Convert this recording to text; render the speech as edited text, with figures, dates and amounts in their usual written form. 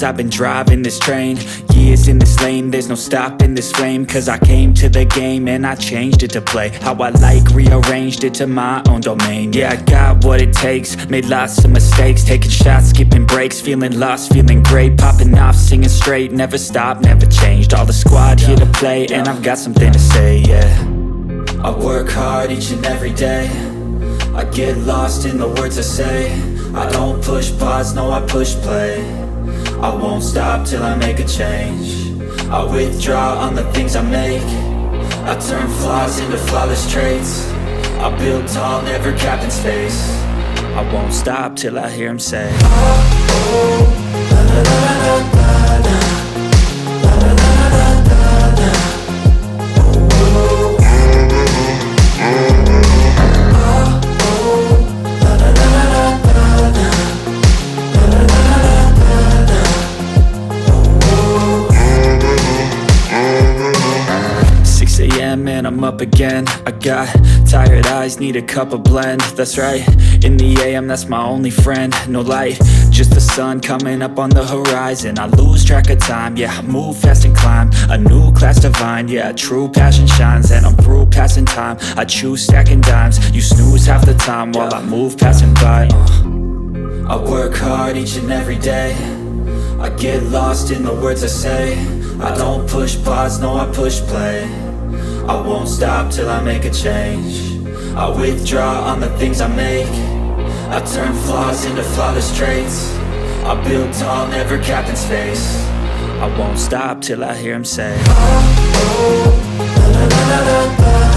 years I've been driving this train, years in this lane, there's no stopping this flame. Cause I came to the game and I changed it to play how I like, rearranged it to my own domain. Yeah, I got what it takes, made lots of mistakes, taking shots, skipping breaks, feeling lost, feeling great, popping off, singing straight, never stopped, never changed. All the squad here to play, and I've got something to say, yeah. I work hard each and every day, I get lost in the words I say. I don't push pause, no, I push play. I won't stop till I make a change. I withdraw on the things I make. I turn flaws into flawless traits. I build tall, never capped in space. I won't stop till I hear him say, oh, oh, la la la la la la, la la la la la la, oh, oh, and I'm up again. I got tired eyes, need a cup of blend. That's right, in the AM, that's my only friend. No light, just the sun coming up on the horizon. I lose track of time, yeah, I move fast and climb a new class divine, yeah, true passion shines. And I'm through passing time, I choose stacking dimes. You snooze half the time while I move passing by. I work hard each and every day, I get lost in the words I say. I don't push pause, no, I push play. I won't stop till I make a change. I withdraw on the things I make. I turn flaws into flawless traits. I build tall, never capped in space. I won't stop till I hear him say, oh, oh, la la la la la.